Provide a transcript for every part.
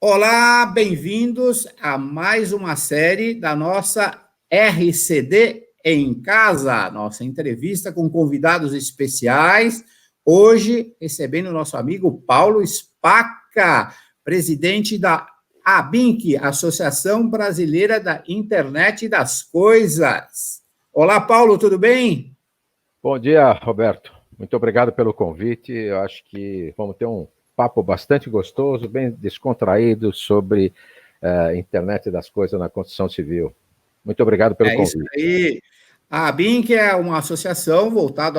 Olá, bem-vindos a mais uma série da nossa RCD em Casa, nossa entrevista com convidados especiais. Hoje, recebendo o nosso amigo Paulo Spaca, presidente da ABINC, Associação Brasileira da Internet das Coisas. Olá, Paulo, tudo bem? Bom dia, Roberto. Muito obrigado pelo convite. Eu acho que vamos ter um papo bastante gostoso, bem descontraído sobre a internet das coisas na construção civil. Muito obrigado pelo convite. É isso aí. A ABINC é uma associação voltada,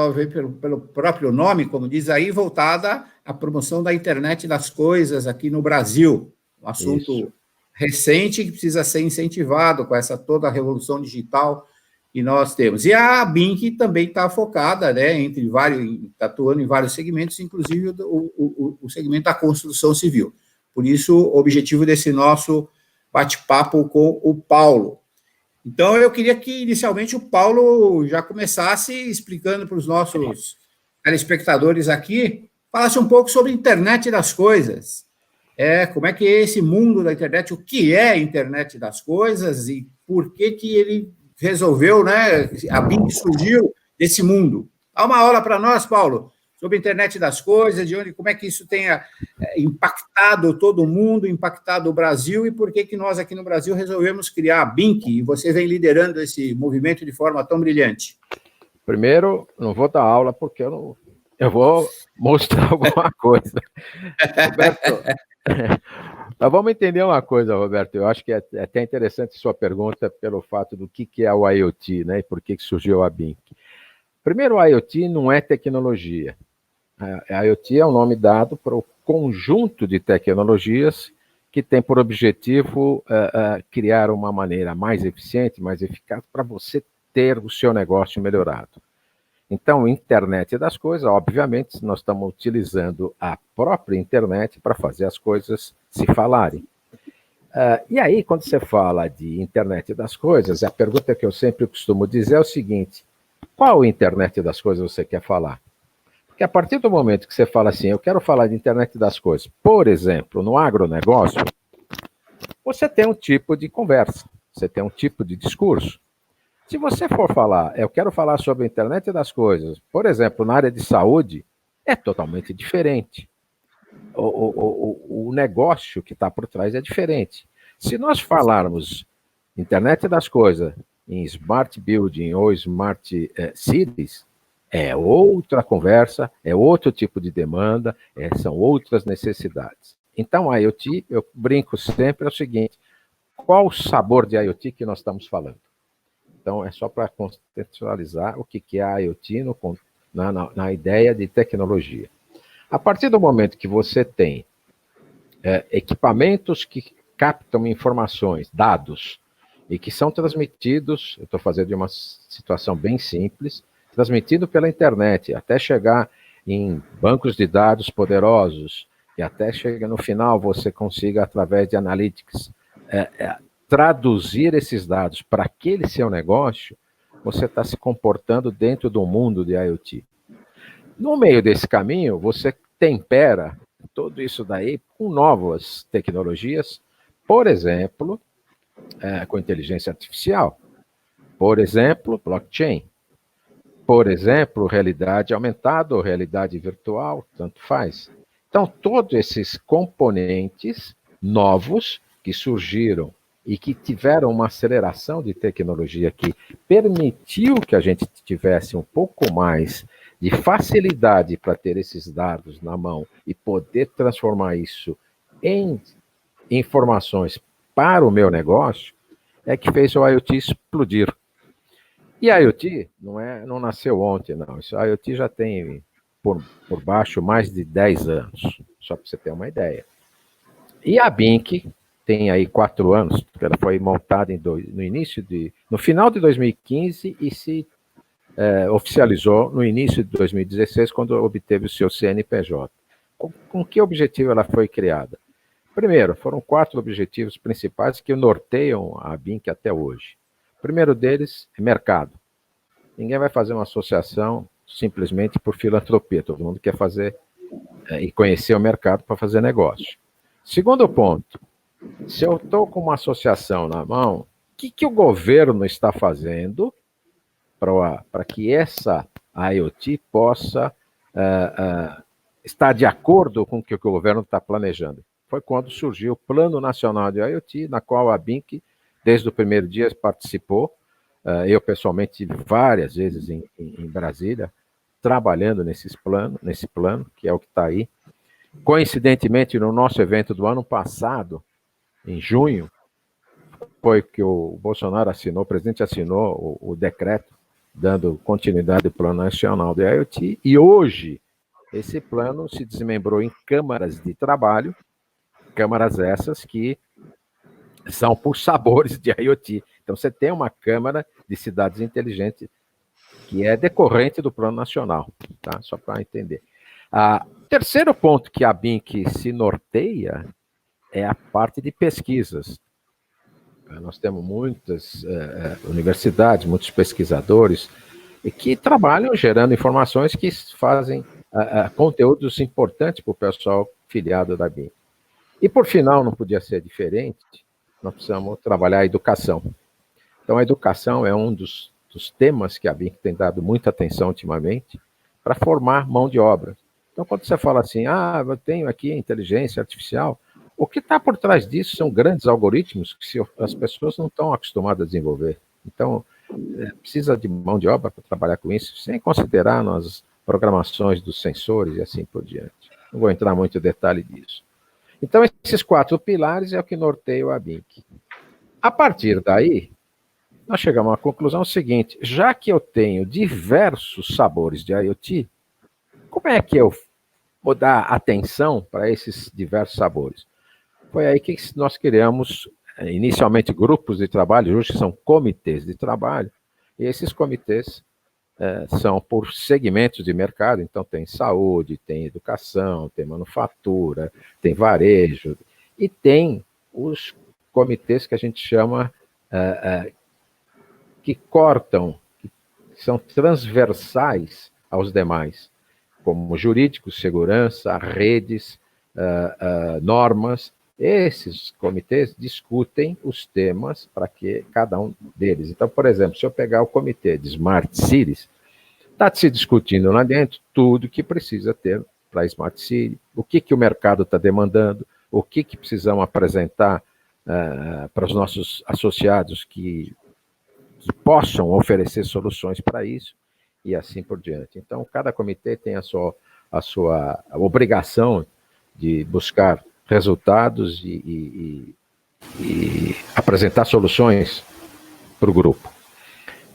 pelo próprio nome, como diz aí, voltada à promoção da internet das coisas aqui no Brasil. Um assunto recente que precisa ser incentivado com essa toda a revolução digital que nós temos. E a ABINC também está focada, né, está atuando em vários segmentos, inclusive o segmento da construção civil. Por isso, o objetivo desse nosso bate-papo com o Paulo. Então, eu queria que, inicialmente, o Paulo já começasse explicando para os nossos telespectadores aqui, falasse um pouco sobre a internet das coisas. Como é que é esse mundo da internet, o que é a internet das coisas e por que ele resolveu, né? A BIM surgiu desse mundo. Dá uma aula para nós, Paulo, sobre a internet das coisas, como é que isso tenha impactado todo mundo, impactado o Brasil, e por que nós aqui no Brasil resolvemos criar a BINC, e você vem liderando esse movimento de forma tão brilhante. Primeiro, não vou dar aula, porque eu vou mostrar alguma coisa. Roberto, mas vamos entender uma coisa, Roberto. Eu acho que é até interessante sua pergunta pelo fato do que é o IoT, né, e por que surgiu a BINC. Primeiro, o IoT não é tecnologia. A IoT é o nome dado para o conjunto de tecnologias que tem por objetivo criar uma maneira mais eficiente, mais eficaz para você ter o seu negócio melhorado. Então, internet das coisas, obviamente, nós estamos utilizando a própria internet para fazer as coisas se falarem. E aí, quando você fala de internet das coisas, a pergunta que eu sempre costumo dizer é o seguinte: qual internet das coisas você quer falar? Porque a partir do momento que você fala assim, eu quero falar de internet das coisas, por exemplo, no agronegócio, você tem um tipo de conversa, você tem um tipo de discurso. Se você for falar, eu quero falar sobre a internet das coisas, por exemplo, na área de saúde, é totalmente diferente. O negócio que está por trás é diferente. Se nós falarmos internet das coisas em smart building ou smart cities, é outra conversa, é outro tipo de demanda, são outras necessidades. Então, a IoT, eu brinco sempre, é o seguinte: qual o sabor de IoT que nós estamos falando? Então, é só para contextualizar o que é a IoT na ideia de tecnologia. A partir do momento que você tem equipamentos que captam informações, dados, e que são transmitidos, eu estou fazendo de uma situação bem simples, transmitido pela internet, até chegar em bancos de dados poderosos, e até chegar no final você consiga, através de analytics, traduzir esses dados para aquele seu negócio, você está se comportando dentro do mundo de IoT. No meio desse caminho, você tempera tudo isso daí com novas tecnologias, por exemplo, com inteligência artificial, por exemplo, blockchain, por exemplo, realidade aumentada ou realidade virtual, tanto faz. Então, todos esses componentes novos que surgiram e que tiveram uma aceleração de tecnologia que permitiu que a gente tivesse um pouco mais de facilidade para ter esses dados na mão e poder transformar isso em informações para o meu negócio, é que fez o IoT explodir. E a IoT não nasceu ontem, não. A IoT já tem por baixo mais de 10 anos, só para você ter uma ideia. E a BINC tem aí 4 anos, porque ela foi montada no final de 2015 e se oficializou no início de 2016, quando obteve o seu CNPJ. Com que objetivo ela foi criada? Primeiro, foram 4 objetivos principais que norteiam a BINC até hoje. O primeiro deles é mercado. Ninguém vai fazer uma associação simplesmente por filantropia. Todo mundo quer fazer e conhecer o mercado para fazer negócio. Segundo ponto, Se eu estou com uma associação na mão, o que o governo está fazendo para que essa IoT possa estar de acordo com o que o governo está planejando? Foi quando surgiu o Plano Nacional de IoT, na qual a BINC, desde o primeiro dia, participou. Eu, pessoalmente, tive várias vezes em Brasília, trabalhando nesse plano, que é o que está aí. Coincidentemente, no nosso evento do ano passado, em junho, foi que o Bolsonaro assinou, o presidente assinou o decreto dando continuidade ao Plano Nacional de IoT, e hoje esse plano se desmembrou em câmaras de trabalho, câmaras essas que são por sabores de IoT. Então você tem uma Câmara de Cidades Inteligentes que é decorrente do Plano Nacional, tá? Só para entender. Terceiro ponto que a BINC se norteia é a parte de pesquisas. Nós temos muitas universidades, muitos pesquisadores que trabalham gerando informações que fazem conteúdos importantes para o pessoal filiado da BINC. E, por final, não podia ser diferente, nós precisamos trabalhar a educação. Então, a educação é um dos temas que a BINC tem dado muita atenção ultimamente para formar mão de obra. Então, quando você fala assim, eu tenho aqui inteligência artificial, o que está por trás disso são grandes algoritmos que as pessoas não estão acostumadas a desenvolver. Então, precisa de mão de obra para trabalhar com isso, sem considerar nas programações dos sensores e assim por diante. Não vou entrar muito em detalhe disso. Então, esses 4 pilares é o que norteia a BINC. A partir daí, nós chegamos à conclusão seguinte: já que eu tenho diversos sabores de IoT, como é que eu vou dar atenção para esses diversos sabores? Foi aí que nós criamos, inicialmente, grupos de trabalho, hoje são comitês de trabalho, e esses comitês são por segmentos de mercado, então tem saúde, tem educação, tem manufatura, tem varejo, e tem os comitês que a gente chama que cortam, que são transversais aos demais, como jurídicos, segurança, redes, normas. Esses comitês discutem os temas para que cada um deles. Então, por exemplo, se eu pegar o comitê de Smart Cities, está se discutindo lá dentro tudo que precisa ter para a Smart City, o que o mercado está demandando, o que precisamos apresentar para os nossos associados que possam oferecer soluções para isso, e assim por diante. Então, cada comitê tem a sua obrigação de buscar resultados e apresentar soluções para o grupo.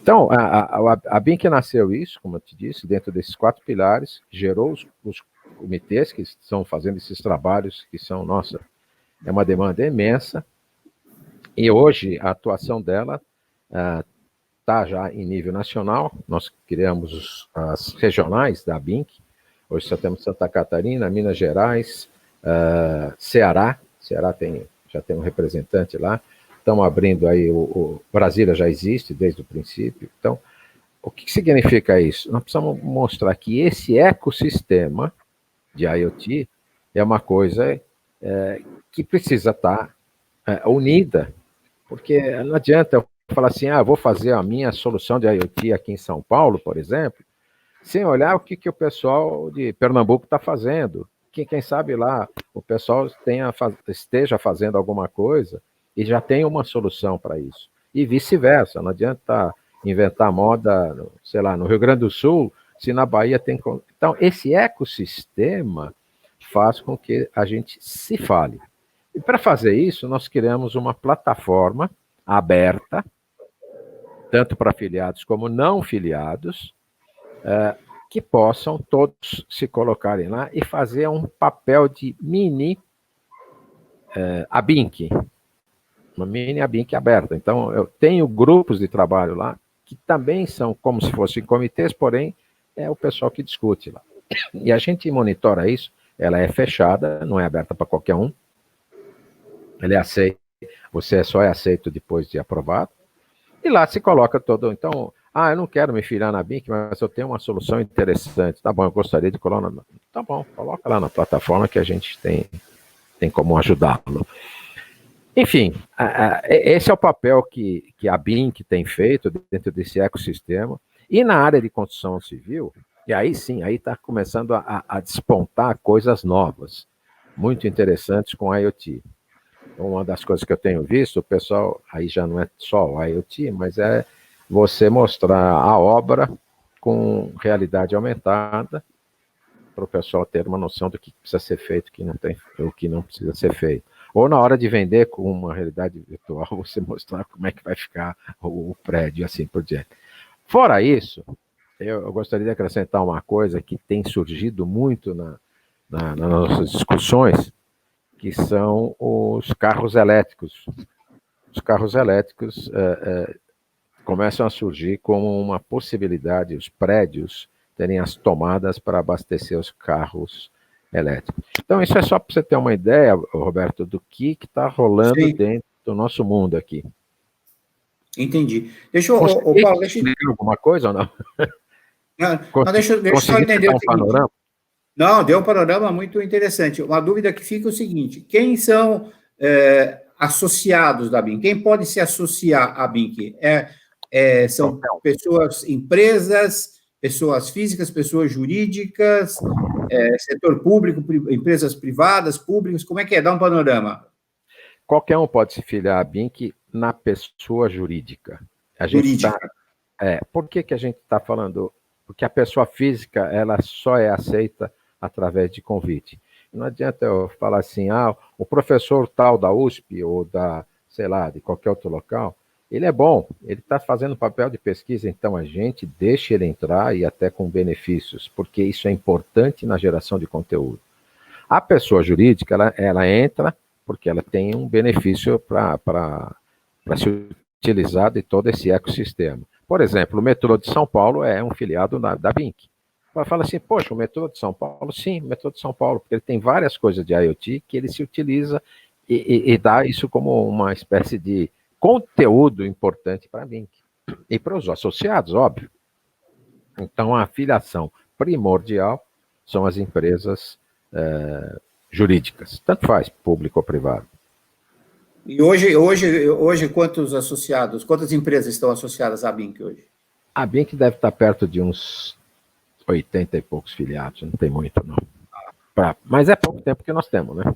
Então, a BINC nasceu isso, como eu te disse, dentro desses 4 pilares, gerou os comitês que estão fazendo esses trabalhos, que são, é uma demanda imensa, e hoje a atuação dela está já em nível nacional. Nós criamos as regionais da BINC, hoje só temos Santa Catarina, Minas Gerais, Ceará já tem um representante lá, estamos abrindo aí, o Brasília já existe desde o princípio. Então, o que significa isso? Nós precisamos mostrar que esse ecossistema de IoT é uma coisa que precisa estar unida, porque não adianta eu falar assim, vou fazer a minha solução de IoT aqui em São Paulo, por exemplo, sem olhar o que o pessoal de Pernambuco está fazendo. Quem sabe lá o pessoal esteja fazendo alguma coisa e já tem uma solução para isso. E vice-versa, não adianta inventar moda, sei lá, no Rio Grande do Sul, se na Bahia tem... Então, esse ecossistema faz com que a gente se fale. E para fazer isso, nós criamos uma plataforma aberta, tanto para filiados como não filiados, que possam todos se colocarem lá e fazer um papel de mini ABINC, uma mini ABINC aberta. Então, eu tenho grupos de trabalho lá que também são como se fossem comitês, porém, é o pessoal que discute lá. E a gente monitora isso, ela é fechada, não é aberta para qualquer um, ele é aceito, você só é aceito depois de aprovado, e lá se coloca todo... Então, eu não quero me filiar na BINC, mas eu tenho uma solução interessante. Tá bom, eu gostaria de colocar Tá bom, coloca lá na plataforma que a gente tem como ajudá-lo. Enfim, esse é o papel que a BINC tem feito dentro desse ecossistema. E na área de construção civil, e aí sim, aí está começando a despontar coisas novas, muito interessantes com a IoT. Uma das coisas que eu tenho visto, o pessoal, aí já não é só o IoT, mas é você mostrar a obra com realidade aumentada, para o pessoal ter uma noção do que precisa ser feito, o que não precisa ser feito. Ou na hora de vender com uma realidade virtual, você mostrar como é que vai ficar o prédio e assim por diante. Fora isso, eu gostaria de acrescentar uma coisa que tem surgido muito nas nossas discussões, que são os carros elétricos. Os carros elétricos começam a surgir como uma possibilidade, os prédios terem as tomadas para abastecer os carros elétricos. Então, isso é só para você ter uma ideia, Roberto, do que está rolando Sim. dentro do nosso mundo aqui. Entendi. Paulo, deixa eu... alguma coisa ou não? Não, deixa eu só entender o seguinte. Panorama? Não, deu um panorama muito interessante. Uma dúvida que fica é o seguinte: quem são associados da BINC? Quem pode se associar à BINC? São pessoas, empresas, pessoas físicas, pessoas jurídicas, setor público, empresas privadas, públicas? Como é que é? Dá um panorama. Qualquer um pode se filiar à BINC na pessoa jurídica. Por que a gente está falando? Porque a pessoa física, ela só é aceita através de convite. Não adianta eu falar assim, o professor tal da USP ou sei lá, de qualquer outro local, ele é bom, ele está fazendo papel de pesquisa, então a gente deixa ele entrar e até com benefícios, porque isso é importante na geração de conteúdo. A pessoa jurídica, ela entra porque ela tem um benefício para se utilizar de todo esse ecossistema. Por exemplo, o metrô de São Paulo é um filiado da BINC. Fala assim, poxa, o metrô de São Paulo? Sim, o metrô de São Paulo, porque ele tem várias coisas de IoT que ele se utiliza e dá isso como uma espécie de conteúdo importante para a BINC. E para os associados, óbvio. Então, a afiliação primordial são as empresas jurídicas, tanto faz, público ou privado. E hoje quantos associados, quantas empresas estão associadas à BINC hoje? A BINC deve estar perto de uns 80 e poucos filiados, não tem muito, não. Mas é pouco tempo que nós temos, né?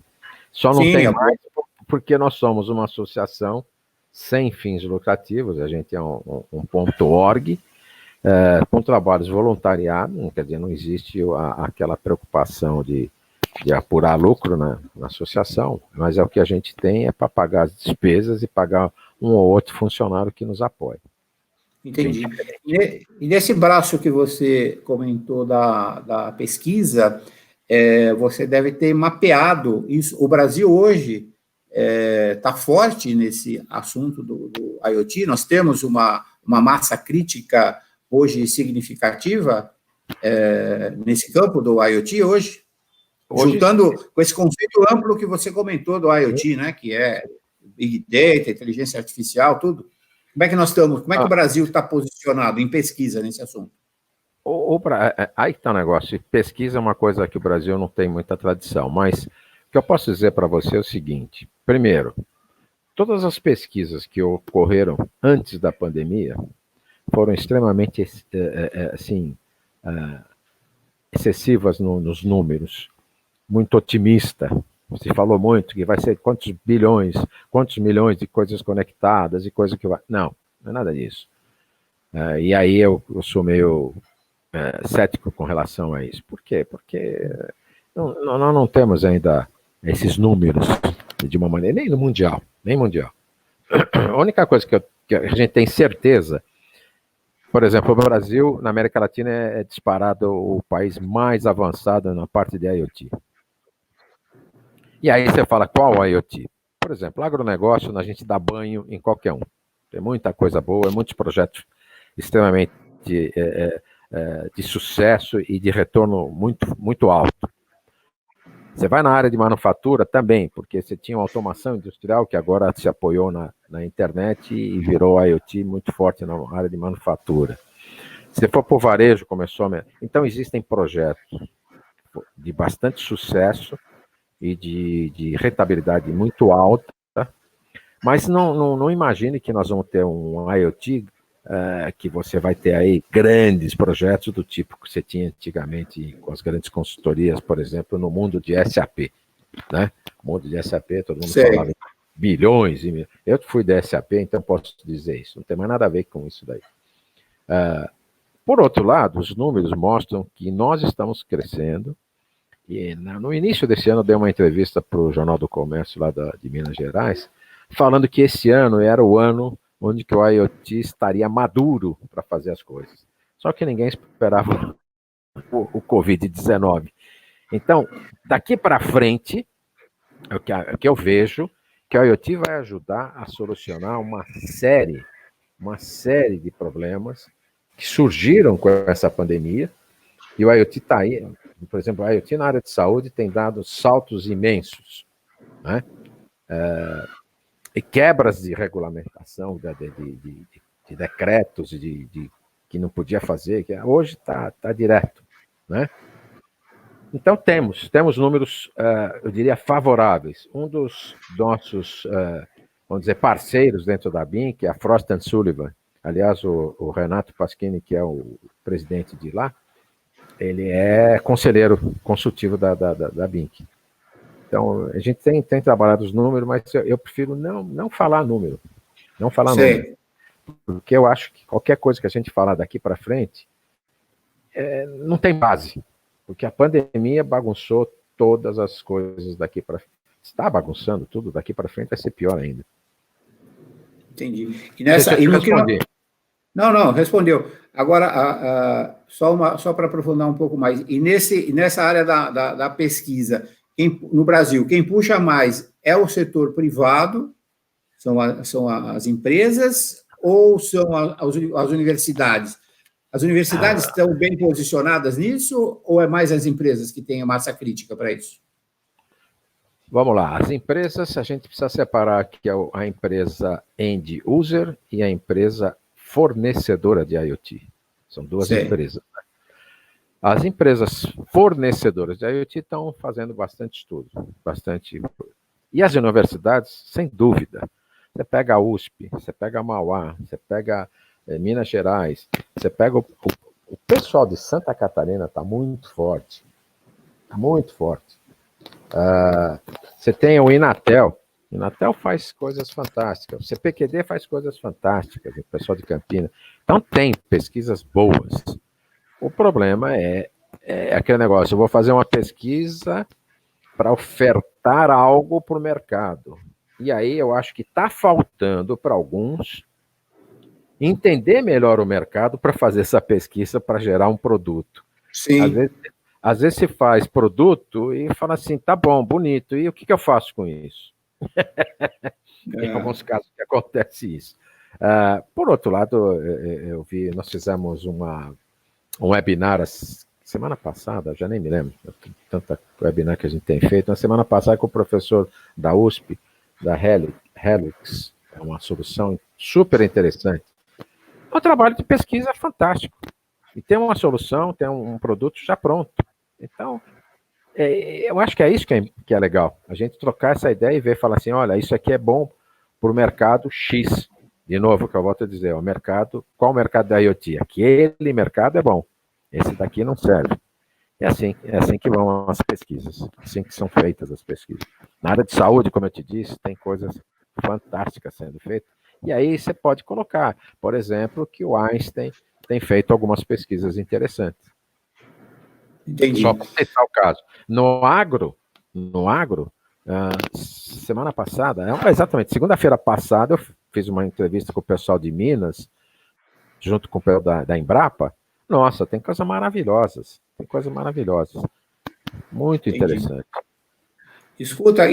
Só não tem mais porque nós somos uma associação sem fins lucrativos, a gente é um .org, com trabalhos voluntariados, quer dizer, não existe aquela preocupação de apurar lucro na associação, mas o que a gente tem é para pagar as despesas e pagar um ou outro funcionário que nos apoia. Entendi. E nesse braço que você comentou da pesquisa, você deve ter mapeado isso. O Brasil hoje está forte nesse assunto do IoT. Nós temos uma massa crítica hoje significativa nesse campo do IoT hoje, juntando com esse conceito amplo que você comentou do IoT, né, que é Big Data, inteligência artificial, tudo. Como é que nós estamos? Como é que o Brasil está posicionado em pesquisa nesse assunto? Aí está o negócio. Pesquisa é uma coisa que o Brasil não tem muita tradição, mas o que eu posso dizer para você é o seguinte. Primeiro, todas as pesquisas que ocorreram antes da pandemia foram extremamente excessivas nos números, muito otimista. Se falou muito que vai ser quantos milhões de coisas conectadas e coisa que vai... Não é nada disso. E aí eu sou meio cético com relação a isso. Por quê? Porque nós não temos ainda esses números de uma maneira, nem mundial. A única coisa que a gente tem certeza, por exemplo, o Brasil, na América Latina, é disparado o país mais avançado na parte de IoT. E aí você fala, qual IoT? Por exemplo, agronegócio, a gente dá banho em qualquer um. Tem muita coisa boa, muitos projetos extremamente de sucesso e de retorno muito, muito alto. Você vai na área de manufatura também, porque você tinha uma automação industrial que agora se apoiou na internet e virou IoT muito forte na área de manufatura. Se for para o varejo, começou a... Então, existem projetos de bastante sucesso e de rentabilidade muito alta Mas não imagine que nós vamos ter um IoT que você vai ter aí grandes projetos do tipo que você tinha antigamente com as grandes consultorias, por exemplo, no mundo de SAP, né? O mundo de SAP, todo mundo falava em bilhões e milhões. Eu fui da SAP, então posso dizer isso. Não tem mais nada a ver com isso daí. Por outro lado, os números mostram que nós estamos crescendo. E no início desse ano, eu dei uma entrevista para o Jornal do Comércio lá de Minas Gerais, falando que esse ano era o ano onde que o IoT estaria maduro para fazer as coisas. Só que ninguém esperava o Covid-19. Então, daqui para frente, o que eu vejo que o IoT vai ajudar a solucionar uma série de problemas que surgiram com essa pandemia, e o IoT está aí. Por exemplo, o IoT na área de saúde tem dado saltos imensos, né? E quebras de regulamentação, de decretos, que não podia fazer, que hoje está direto, né? Então temos números, eu diria, favoráveis. Um dos nossos, vamos dizer, parceiros dentro da BIM, que é a Frost & Sullivan, aliás, o Renato Pasquini, que é o presidente de lá, ele é conselheiro consultivo da BINC. Então, a gente tem trabalhado os números, mas eu prefiro não falar número. Não falar número. Porque eu acho que qualquer coisa que a gente falar daqui para frente não tem base. Porque a pandemia bagunçou todas as coisas daqui para frente. Está bagunçando tudo, daqui para frente vai ser pior ainda. Entendi. Não, respondeu. Agora, só para aprofundar um pouco mais, e nessa área da pesquisa, no Brasil, quem puxa mais é o setor privado, são as empresas, ou são as universidades? As universidades estão bem posicionadas nisso, ou é mais as empresas que têm a massa crítica para isso? Vamos lá, as empresas, a gente precisa separar que é a empresa end user e a empresa fornecedora de IoT. São duas empresas. As empresas fornecedoras de IoT estão fazendo bastante estudo, bastante. E as universidades, sem dúvida. Você pega a USP, você pega a Mauá, você pega Minas Gerais, você pega o pessoal de Santa Catarina está muito forte. Muito forte. Você tem o Inatel. O Inatel faz coisas fantásticas. O CPQD faz coisas fantásticas. O pessoal de Campinas. Então, tem pesquisas boas. O problema é aquele negócio. Eu vou fazer uma pesquisa para ofertar algo para o mercado. E aí eu acho que está faltando para alguns entender melhor o mercado para fazer essa pesquisa para gerar um produto. Sim. Às vezes se faz produto e fala assim, tá bom, bonito, e o que eu faço com isso? Em alguns casos que acontece isso. Por outro lado, eu vi, nós fizemos um webinar semana passada, já nem me lembro, tanta webinar que a gente tem feito, na semana passada com o professor da USP, da Helix, é uma solução super interessante. É um trabalho de pesquisa fantástico. E tem uma solução, tem um produto já pronto. Então, eu acho que é isso que é legal. A gente trocar essa ideia e ver, falar assim, olha, isso aqui é bom para o mercado X. De novo, que eu volto a dizer, qual o mercado da IoT? Aquele mercado é bom. Esse daqui não serve. É assim que vão as pesquisas. Assim que são feitas as pesquisas. Na área de saúde, como eu te disse, tem coisas fantásticas sendo feitas. E aí você pode colocar, por exemplo, que o Einstein tem feito algumas pesquisas interessantes. Entendi. Só para citar o caso. No agro, semana passada, exatamente, segunda-feira passada, eu fiz uma entrevista com o pessoal de Minas, junto com o pessoal da Embrapa. Nossa, tem coisas maravilhosas. Muito interessante. Escuta,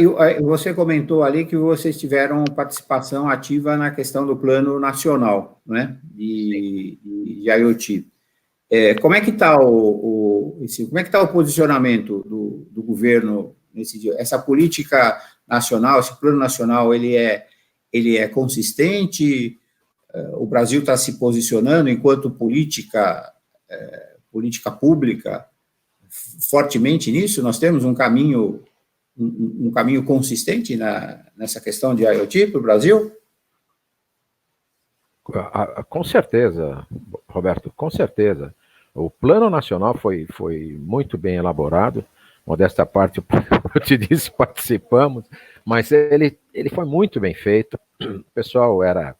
você comentou ali que vocês tiveram participação ativa na questão do Plano Nacional, né, de IoT. Como é que está o posicionamento do governo nesse dia? Essa política nacional, esse Plano Nacional, ele é consistente? O Brasil está se posicionando enquanto política pública fortemente nisso? Nós temos um caminho um caminho consistente nessa questão de IoT para o Brasil? Com certeza, Roberto, com certeza. O Plano Nacional foi muito bem elaborado. Modesta parte, eu te disse, participamos, mas ele foi muito bem feito. O pessoal era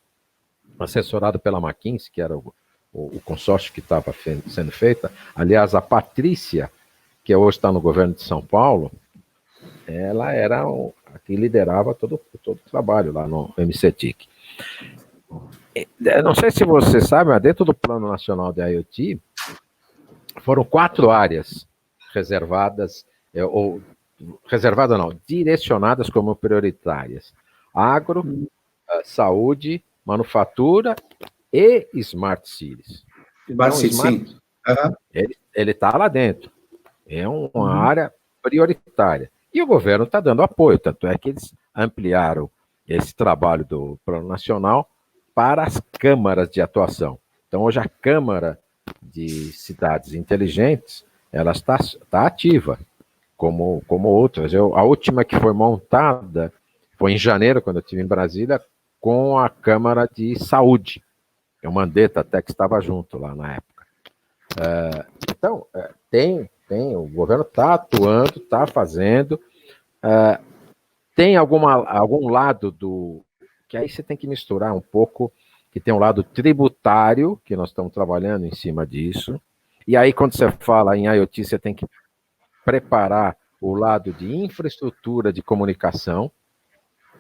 assessorado pela McKinsey, que era o consórcio que estava sendo feita. Aliás, a Patrícia, que hoje está no governo de São Paulo, ela era a que liderava todo o trabalho lá no MCTIC. Não sei se você sabe, mas dentro do Plano Nacional de IoT, foram 4 áreas reservadas, direcionadas como prioritárias: agro, saúde, manufatura e Smart Cities. Smart Cities, sim. Ele está lá dentro. É uma área prioritária. E o governo está dando apoio, tanto é que eles ampliaram esse trabalho do Plano Nacional para as câmaras de atuação. Então, hoje a Câmara de Cidades Inteligentes, ela está ativa, como outras. A última que foi montada foi em janeiro, quando eu estive em Brasília, com a Câmara de Saúde. O Mandetta até que estava junto lá na época. Então, o governo está atuando, está fazendo. Tem algum lado que aí você tem que misturar um pouco, que tem um lado tributário, que nós estamos trabalhando em cima disso, e aí quando você fala em IoT, você tem que preparar o lado de infraestrutura de comunicação,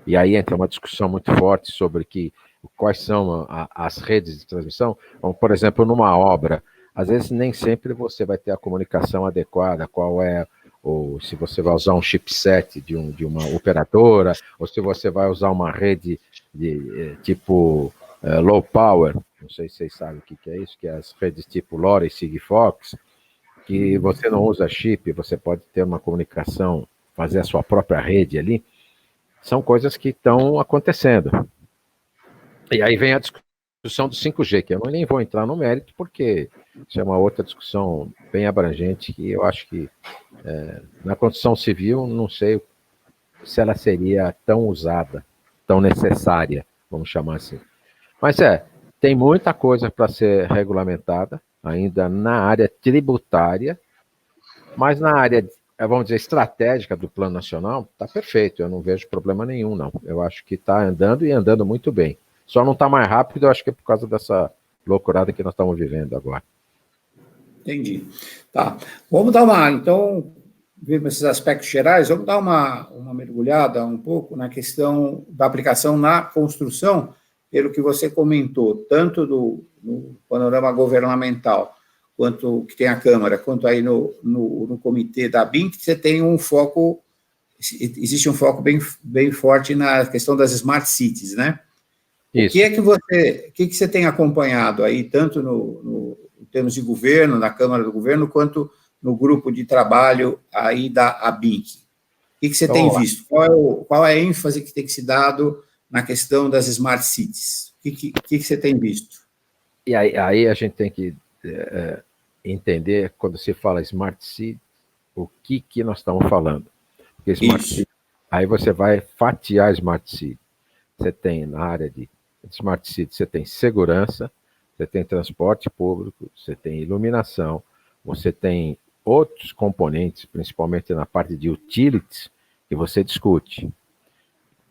e aí entra uma discussão muito forte sobre quais são as redes de transmissão. Como, por exemplo, numa obra, às vezes nem sempre você vai ter a comunicação adequada, ou se você vai usar um chipset de uma operadora, ou se você vai usar uma rede de tipo low power, não sei se vocês sabem o que é isso, que é as redes tipo LoRa e Sigfox, que você não usa chip, você pode ter uma comunicação, fazer a sua própria rede ali. São coisas que estão acontecendo. E aí vem a discussão do 5G, que eu nem vou entrar no mérito, porque isso é uma outra discussão bem abrangente, que eu acho que na construção civil, não sei se ela seria tão usada, tão necessária, vamos chamar assim. Mas tem muita coisa para ser regulamentada, ainda na área tributária, mas na área, vamos dizer, estratégica do Plano Nacional, está perfeito, eu não vejo problema nenhum, não. Eu acho que está andando e andando muito bem. Só não está mais rápido, eu acho que é por causa dessa loucurada que nós estamos vivendo agora. Entendi. Tá. Vamos então, vimos esses aspectos gerais, vamos dar uma mergulhada um pouco na questão da aplicação na construção, pelo que você comentou, tanto no panorama governamental, quanto que tem a Câmara, quanto aí no comitê da BIM, que você tem existe um foco bem forte na questão das Smart Cities, né? Isso. O que você tem acompanhado aí, tanto em termos de governo, na Câmara do Governo, quanto no grupo de trabalho aí da ABINC? O que você tem visto? Qual é a ênfase que tem que ser dado na questão das Smart Cities? O que você tem visto? E aí a gente tem que entender, quando se fala Smart City, o que nós estamos falando. Porque Smart City, aí você vai fatiar Smart City. Você tem na área de Smart City, você tem segurança, você tem transporte público, você tem iluminação, você tem outros componentes, principalmente na parte de utilities, que você discute.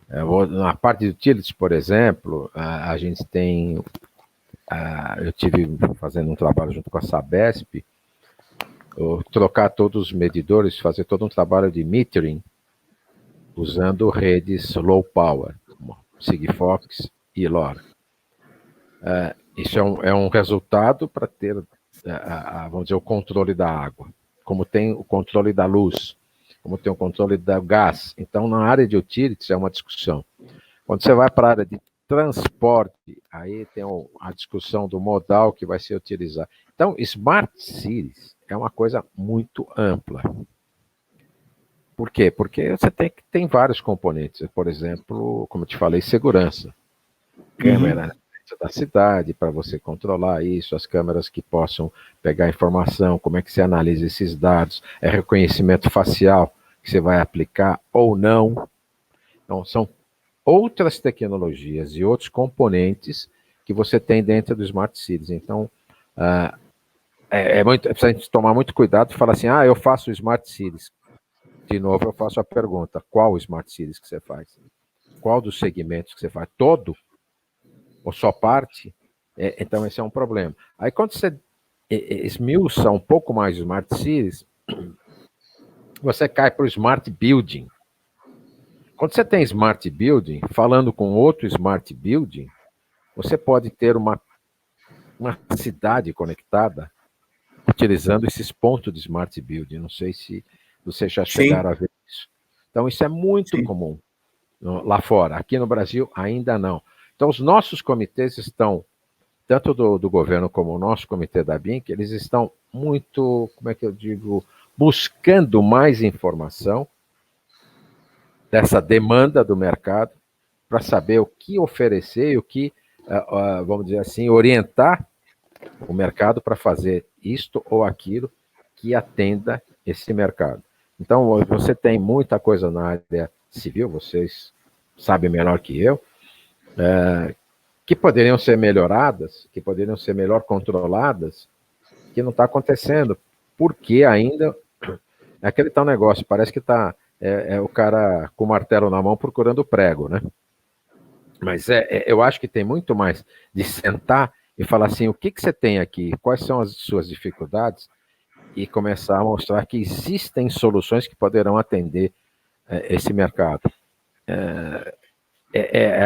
Na parte de utilities, por exemplo, a gente tem... eu tive fazendo um trabalho junto com a Sabesp, trocar todos os medidores, fazer todo um trabalho de metering, usando redes low power, como Sigfox e LoRa. Isso é um resultado para ter, vamos dizer, o controle da água, como tem o controle da luz, como tem o controle do gás. Então, na área de utilities é uma discussão. Quando você vai para a área de transporte, aí tem a discussão do modal que vai ser utilizado. Então, Smart Cities é uma coisa muito ampla. Por quê? Porque você tem vários componentes. Por exemplo, como eu te falei, segurança. Câmera da cidade, para você controlar isso, as câmeras que possam pegar informação, como é que você analisa esses dados, reconhecimento facial, que você vai aplicar ou não. Então, são outras tecnologias e outros componentes que você tem dentro do Smart Cities. Então, precisa tomar muito cuidado e falar assim, eu faço Smart Cities. De novo, eu faço a pergunta, qual Smart Cities que você faz? Qual dos segmentos que você faz? Todo? Ou só parte? Então, esse é um problema. Aí, quando você esmiuça um pouco mais o Smart Cities, você cai para o Smart Building. Quando você tem Smart Building, falando com outro Smart Building, você pode ter uma cidade conectada utilizando esses pontos de Smart Building. Não sei se vocês já chegaram a ver isso. Então, isso é muito comum lá fora. Aqui no Brasil, ainda não. Então, os nossos comitês estão, tanto do governo como o nosso comitê da BINC, eles estão muito, buscando mais informação dessa demanda do mercado para saber o que oferecer e o que, vamos dizer assim, orientar o mercado para fazer isto ou aquilo que atenda esse mercado. Então, você tem muita coisa na área civil, vocês sabem melhor que eu, que poderiam ser melhoradas, que poderiam ser melhor controladas, que não está acontecendo, porque ainda é aquele tal negócio, parece que está o cara com o martelo na mão procurando prego, né? Mas eu acho que tem muito mais de sentar e falar assim, o que você tem aqui, quais são as suas dificuldades, e começar a mostrar que existem soluções que poderão atender esse mercado.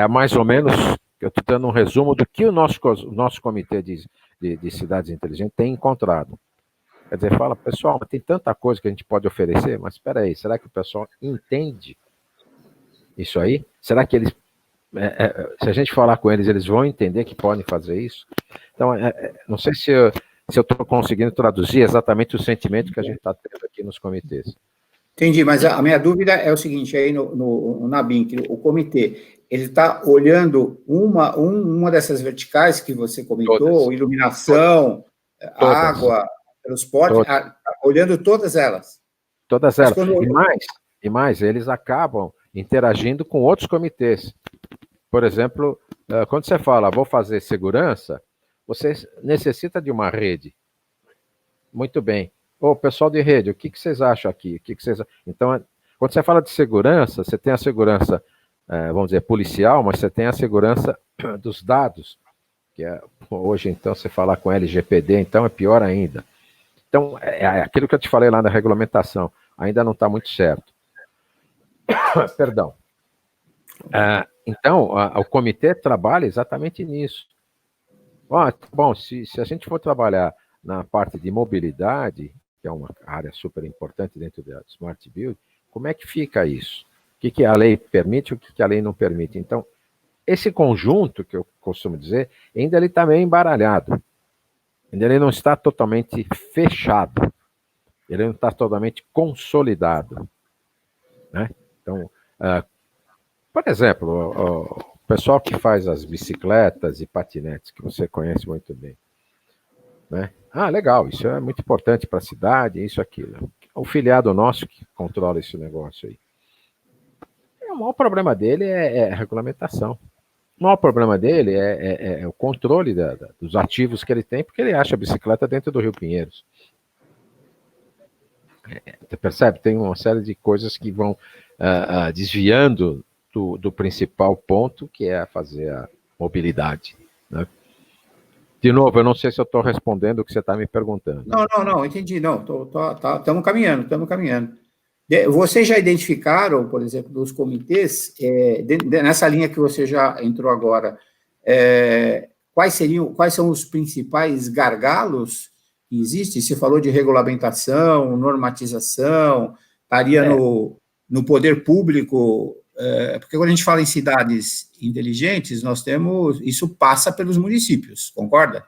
Mais ou menos, eu estou dando um resumo do que o nosso comitê de cidades inteligentes tem encontrado. Quer dizer, fala, pessoal, tem tanta coisa que a gente pode oferecer, mas espera aí, será que o pessoal entende isso aí? Será que eles, se a gente falar com eles, eles vão entender que podem fazer isso? Então, não sei se eu estou conseguindo traduzir exatamente o sentimento que a gente está tendo aqui nos comitês. Entendi, mas a minha dúvida é o seguinte, aí na BINC, o comitê, ele está olhando uma dessas verticais que você comentou, todas. Iluminação, todas. Água, transporte, olhando todas elas. Todas elas. E mais, eles acabam interagindo com outros comitês. Por exemplo, quando você fala, vou fazer segurança, você necessita de uma rede. Muito bem. Pessoal de rede, o que vocês acham aqui? Então, quando você fala de segurança, você tem a segurança, vamos dizer, policial, mas você tem a segurança dos dados, que hoje, então, você falar com LGPD, então é pior ainda. Então, aquilo que eu te falei lá na regulamentação, ainda não está muito certo. Perdão. Então, o comitê trabalha exatamente nisso. Bom, se a gente for trabalhar na parte de mobilidade, que é uma área super importante dentro da Smart Build, como é que fica isso? O que a lei permite e o que a lei não permite? Então, esse conjunto, que eu costumo dizer, ainda ele está meio embaralhado. Ainda ele não está totalmente fechado. Ele não está totalmente consolidado. Né? Então, por exemplo, o pessoal que faz as bicicletas e patinetes, que você conhece muito bem. Né? Legal, isso é muito importante para a cidade, isso, aquilo. O filiado nosso que controla esse negócio aí. O maior problema dele é a regulamentação. O maior problema dele é o controle dos ativos que ele tem, porque ele acha a bicicleta dentro do Rio Pinheiros. Você percebe? Tem uma série de coisas que vão desviando do principal ponto, que é fazer a mobilidade. Né? De novo, eu não sei se eu estou respondendo o que você está me perguntando. Não, entendi. Não, estamos caminhando. Vocês já identificaram, por exemplo, dos comitês, nessa linha que você já entrou agora, quais são os principais gargalos que existem? Você falou de regulamentação, normatização, estaria no poder público, porque quando a gente fala em cidades inteligentes, isso passa pelos municípios, concorda?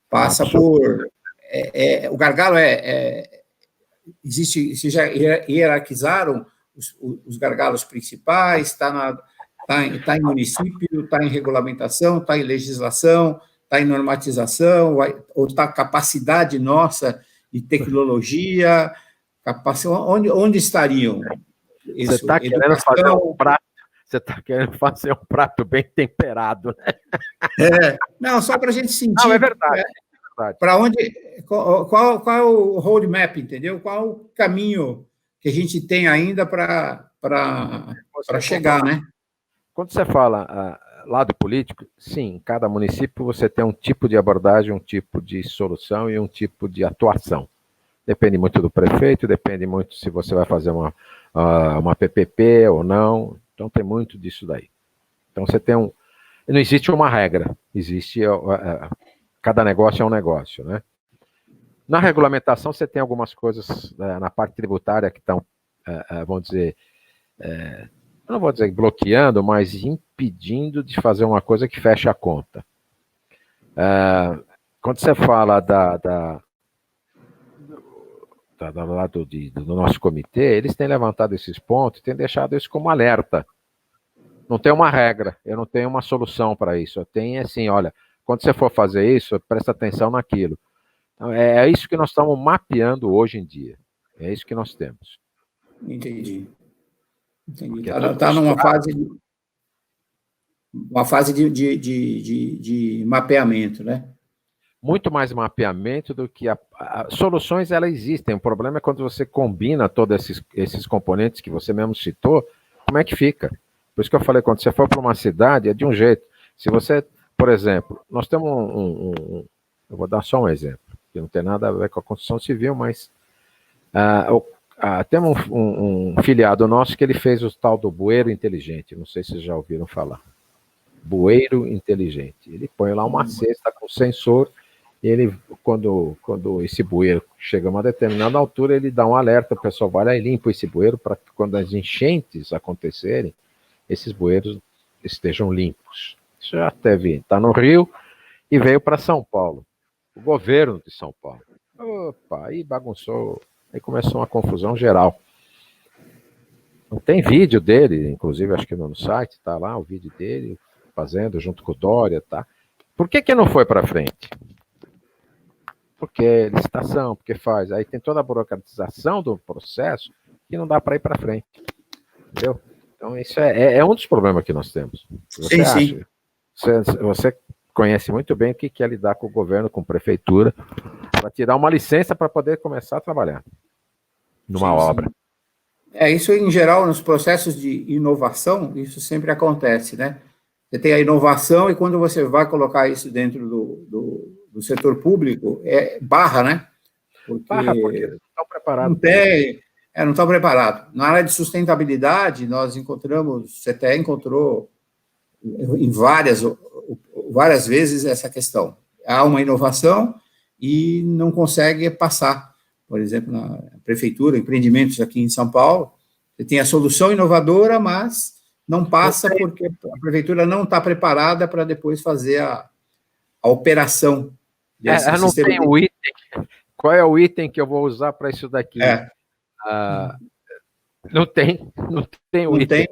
Passa por... o gargalo existe, se já hierarquizaram os gargalos principais, está em município, está em regulamentação, está em legislação, está em normatização, ou está capacidade nossa de tecnologia, onde estariam? Isso, você está querendo fazer um prato, você está querendo fazer um prato bem temperado, né? Não, só para a gente sentir. Não, é verdade. Para onde, qual é o roadmap, entendeu? Qual o caminho que a gente tem ainda para chegar, né? Quando você fala lado político, sim, em cada município você tem um tipo de abordagem, um tipo de solução e um tipo de atuação. Depende muito do prefeito, depende muito se você vai fazer uma PPP ou não. Então tem muito disso daí. Então você tem não existe uma regra, existe cada negócio é um negócio, né? Na regulamentação você tem algumas coisas na parte tributária que estão, vamos dizer, não vou dizer bloqueando, mas impedindo de fazer uma coisa que feche a conta. Quando você fala do lado do nosso comitê, eles têm levantado esses pontos, têm deixado isso como alerta. Não tem uma regra, eu não tenho uma solução para isso. Eu tenho assim, olha, quando você for fazer isso, presta atenção naquilo. Então, é isso que nós estamos mapeando hoje em dia. É isso que nós temos. Entendi. Está numa fase de mapeamento, né? Muito mais mapeamento do que soluções, elas existem. O problema é quando você combina todos esses componentes que você mesmo citou, como é que fica? Por isso que eu falei, quando você for para uma cidade, é de um jeito. Se você, por exemplo, nós temos eu vou dar só um exemplo, que não tem nada a ver com a construção civil, mas temos um filiado nosso que ele fez o tal do bueiro inteligente, não sei se vocês já ouviram falar. Bueiro inteligente. Ele põe lá uma cesta com sensor, e ele, quando esse bueiro chega a uma determinada altura, ele dá um alerta, o pessoal vai lá e limpa esse bueiro para que quando as enchentes acontecerem, esses bueiros estejam limpos. Isso já está no Rio e veio para São Paulo. O governo de São Paulo. Opa, aí bagunçou, aí começou uma confusão geral. Não tem vídeo dele, inclusive acho que no site está lá o vídeo dele fazendo junto com o Dória, tá? Por que não foi para frente? Porque licitação, porque faz. Aí tem toda a burocratização do processo que não dá para ir para frente. Entendeu? Então, isso é um dos problemas que nós temos. Você acha? Você conhece muito bem o que é lidar com o governo, com a prefeitura, para tirar uma licença para poder começar a trabalhar numa obra. Isso, em geral, nos processos de inovação, isso sempre acontece, né? Você tem a inovação e quando você vai colocar isso dentro do setor público, barra, né? Porque eles não estão preparados. Não estão preparados. Na área de sustentabilidade, nós encontramos, o CTE encontrou em várias vezes essa questão. Há uma inovação e não consegue passar. Por exemplo, na prefeitura, empreendimentos aqui em São Paulo, você tem a solução inovadora, mas não passa porque a prefeitura não está preparada para depois fazer a operação desse não sistema. Tem o item. Qual é o item que eu vou usar para isso daqui? Não tem o item.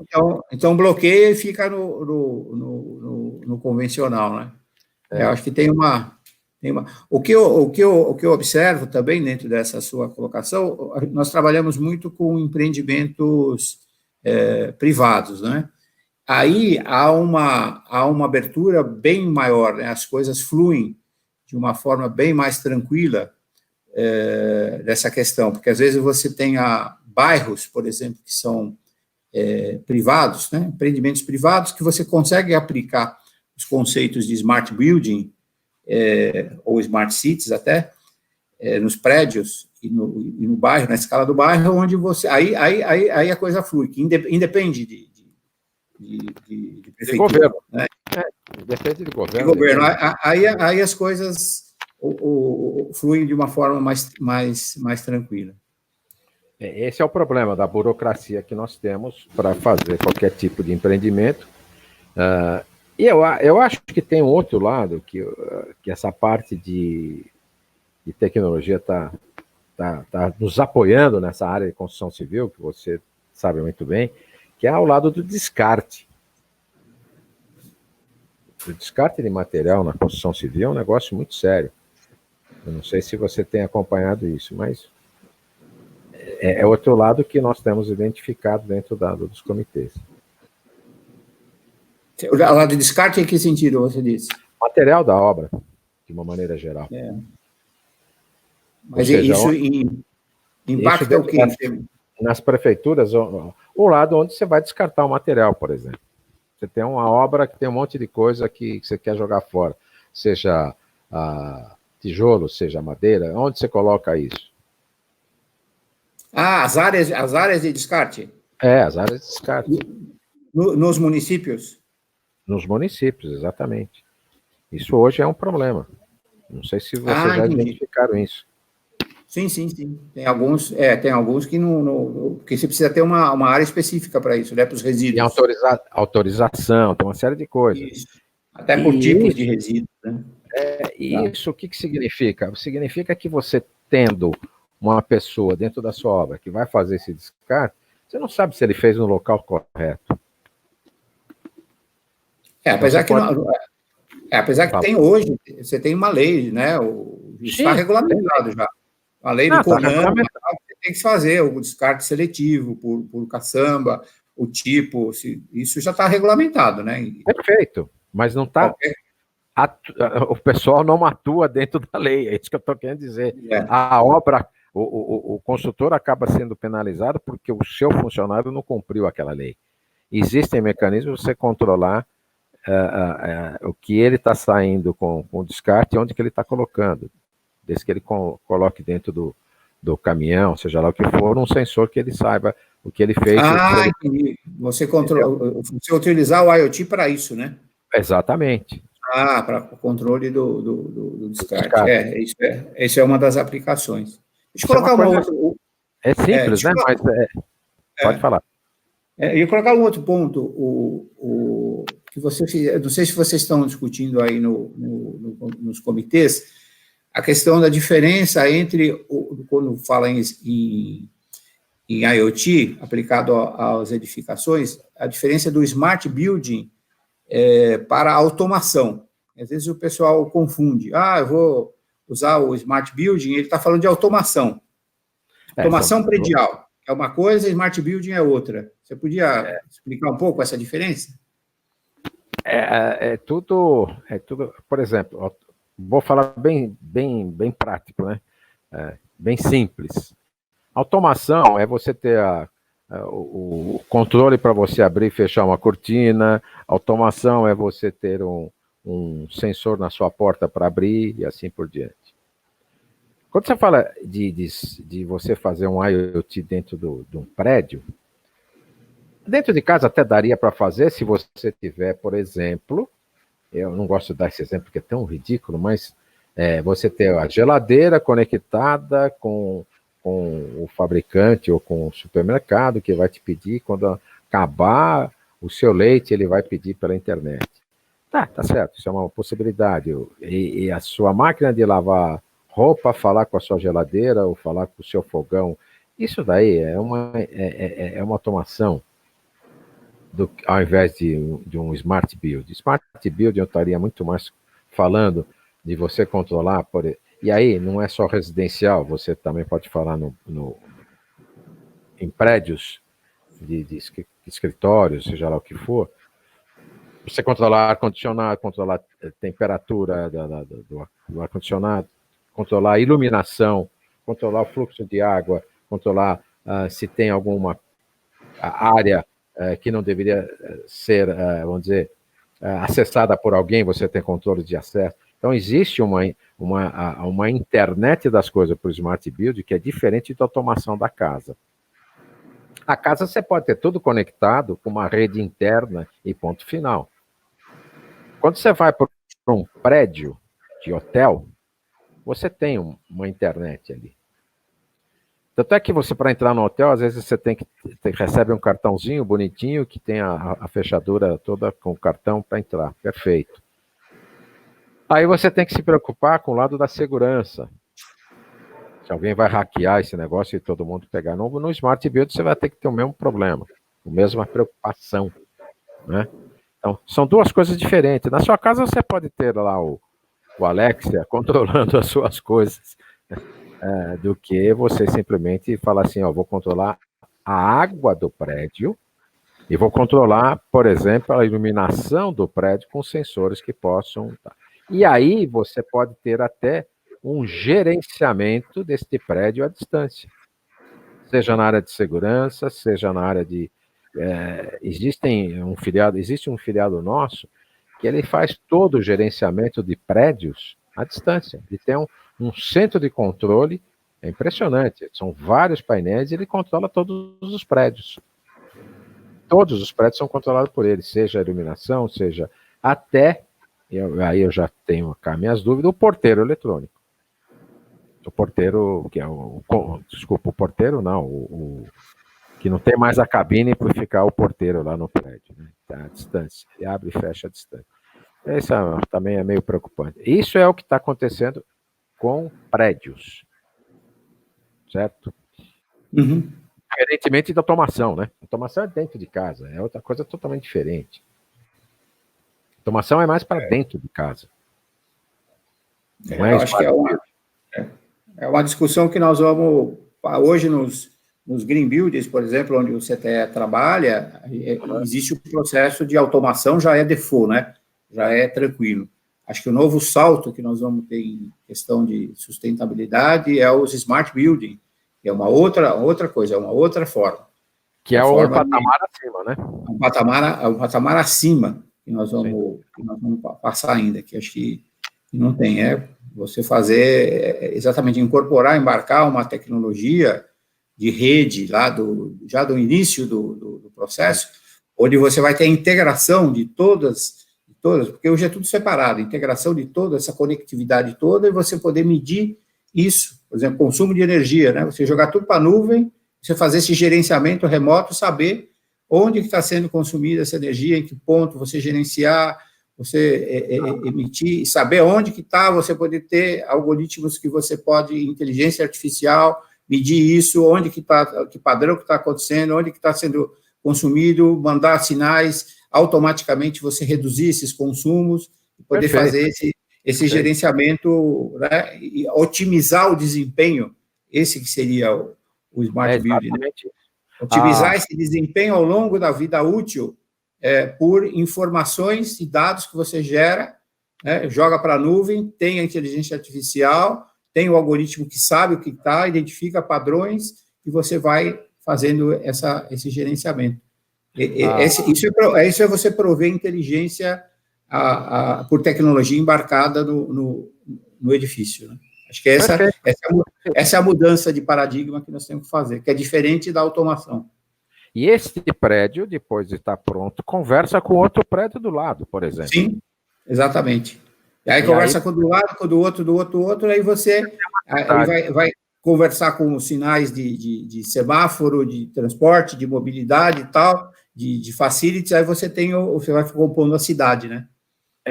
Então bloqueia e fica no convencional, né? Eu acho que tem uma... O que eu observo também dentro dessa sua colocação, nós trabalhamos muito com empreendimentos privados, né? Aí há uma abertura bem maior, né? As coisas fluem de uma forma bem mais tranquila dessa questão, porque às vezes você tem bairros, por exemplo, que são privados, né? Empreendimentos privados, que você consegue aplicar os conceitos de smart building, ou smart cities até, nos prédios e no bairro, na escala do bairro, onde você... Aí a coisa flui, que independe de prefeitura. De governo. Né? Depende do governo. De governo. Aí as coisas fluem de uma forma mais tranquila. Esse é o problema da burocracia que nós temos para fazer qualquer tipo de empreendimento. E eu acho que tem um outro lado, que essa parte de tecnologia está nos apoiando nessa área de construção civil, que você sabe muito bem, que é ao lado do descarte. O descarte de material na construção civil é um negócio muito sério. Eu não sei se você tem acompanhado isso, mas é outro lado que nós temos identificado dentro dos comitês. O lado de descarte, em que sentido você disse? Material da obra, de uma maneira geral. Mas seja, isso impacta o quê? Nas prefeituras, o lado onde você vai descartar o material, por exemplo. Você tem uma obra que tem um monte de coisa que você quer jogar fora, seja tijolo, seja madeira, onde você coloca isso? As áreas de descarte? As áreas de descarte. Nos municípios? Nos municípios, exatamente. Isso hoje é um problema. Não sei se vocês já identificaram isso. Sim. Tem alguns que não, porque você precisa ter uma área específica para isso, né? Para os resíduos. Tem autorização, tem uma série de coisas. Isso. Até por tipos de resíduos, né? Isso o que significa? Significa que você tendo uma pessoa dentro da sua obra que vai fazer esse descarte, você não sabe se ele fez no local correto. Apesar que tem hoje, você tem uma lei, né? Está regulamentado já. A lei do CONAMA, você tem que fazer o descarte seletivo por caçamba, o tipo, isso já está regulamentado, né? Perfeito, mas não está... O pessoal não atua dentro da lei, é isso que eu estou querendo dizer. A obra, o consultor acaba sendo penalizado porque o seu funcionário não cumpriu aquela lei. Existem mecanismos para você controlar o que ele está saindo com o descarte e onde que ele está colocando. Desde que ele coloque dentro do caminhão, seja lá o que for, um sensor que ele saiba o que ele fez. Entendi. Você utilizar o IoT para isso, né? Exatamente. Para o controle do descarte. Isso é uma das aplicações. Deixa eu colocar uma outra. É simples, né? Mas pode falar. Eu ia colocar um outro ponto, que você, não sei se vocês estão discutindo aí nos comitês, a questão da diferença entre, quando fala em IoT, aplicado às edificações, a diferença do Smart Building para a automação. Às vezes o pessoal confunde. Eu vou usar o Smart Building, ele está falando de automação. Automação predial é uma coisa, Smart Building é outra. Você podia explicar um pouco essa diferença? É tudo, por exemplo, vou falar bem prático, né? Bem simples. Automação é você ter o controle para você abrir e fechar uma cortina. Automação é você ter um sensor na sua porta para abrir e assim por diante. Quando você fala de você fazer um IoT dentro de um prédio, dentro de casa até daria para fazer se você tiver, por exemplo, eu não gosto de dar esse exemplo porque é tão ridículo, mas você ter a geladeira conectada com o fabricante ou com o supermercado que vai te pedir, quando acabar o seu leite, ele vai pedir pela internet. Tá certo, isso é uma possibilidade. E a sua máquina de lavar roupa, falar com a sua geladeira ou falar com o seu fogão, isso daí é uma automação, ao invés de um Smart Build. Smart Build eu estaria muito mais falando de você controlar, e aí não é só residencial, você também pode falar em prédios de escritórios, seja lá o que for, você controlar ar-condicionado, controlar a temperatura do ar-condicionado, controlar a iluminação, controlar o fluxo de água, controlar se tem alguma área que não deveria ser, vamos dizer, acessada por alguém, você tem controle de acesso. Então, existe uma internet das coisas para o Smart Build que é diferente da automação da casa. A casa você pode ter tudo conectado com uma rede interna e ponto final. Quando você vai para um prédio de hotel, você tem uma internet ali. Tanto é que você, para entrar no hotel, às vezes você recebe um cartãozinho bonitinho que tem a fechadura toda com o cartão para entrar. Perfeito. Aí você tem que se preocupar com o lado da segurança. Se alguém vai hackear esse negócio e todo mundo pegar no Smart Build, você vai ter que ter o mesmo problema, a mesma preocupação, né? Então, são duas coisas diferentes. Na sua casa você pode ter lá o Alexia controlando as suas coisas. do que você simplesmente falar assim, ó, vou controlar a água do prédio e vou controlar, por exemplo, a iluminação do prédio com sensores que possam... E aí você pode ter até um gerenciamento deste prédio à distância, seja na área de segurança, seja na área de... existe um filiado nosso que ele faz todo o gerenciamento de prédios à distância. Ele tem um centro de controle, é impressionante, são vários painéis e ele controla todos os prédios. Todos os prédios são controlados por ele, seja a iluminação, seja até, aí eu já tenho cá minhas dúvidas, o porteiro eletrônico. O porteiro, que é desculpa, o porteiro não, que não tem mais a cabine para ficar o porteiro lá no prédio, né? Tá à distância, ele abre e fecha a distância. Isso também é meio preocupante. Isso é o que está acontecendo com prédios, certo? Uhum. Diferentemente da automação, né? Automação é dentro de casa, é outra coisa totalmente diferente. Automação é mais para dentro de casa. Não é, eu acho que é uma discussão que nós vamos, hoje nos Green Buildings, por exemplo, onde o CTE trabalha, existe o processo de automação, já é default, né? Já é tranquilo. Acho que o novo salto que nós vamos ter em questão de sustentabilidade é os Smart Building, que é uma outra coisa, é uma outra forma. Que é um patamar acima, né? Um patamar acima que nós vamos passar ainda, que acho que não tem. É você fazer, exatamente, embarcar uma tecnologia de rede lá já do início do processo, onde você vai ter a integração de todas, porque hoje é tudo separado, integração de toda essa conectividade toda, e você poder medir isso, por exemplo, consumo de energia, né? Você jogar tudo para a nuvem, você fazer esse gerenciamento remoto, saber onde está sendo consumida essa energia, em que ponto você gerenciar, você emitir, saber onde que está, você poder ter algoritmos que você pode, inteligência artificial, medir isso, onde que está, que padrão que está acontecendo, onde que está sendo consumido, mandar sinais, automaticamente você reduzir esses consumos, poder fazer esse gerenciamento, né, e otimizar o desempenho, esse que seria o Smart Building. Né? Otimizar esse desempenho ao longo da vida útil por informações e dados que você gera, né, joga para a nuvem, tem a inteligência artificial, tem o algoritmo que sabe o que está, identifica padrões, e você vai fazendo esse gerenciamento. Isso é você prover inteligência por tecnologia embarcada no edifício. Né? Acho que essa é a mudança de paradigma que nós temos que fazer, que é diferente da automação. E esse prédio, depois de estar pronto, conversa com outro prédio do lado, por exemplo. Sim, exatamente. E aí conversa com o do lado, com o do outro, aí você vai conversar com os sinais de semáforo, de transporte, de mobilidade e tal, de facilities, aí você vai compondo a cidade, né?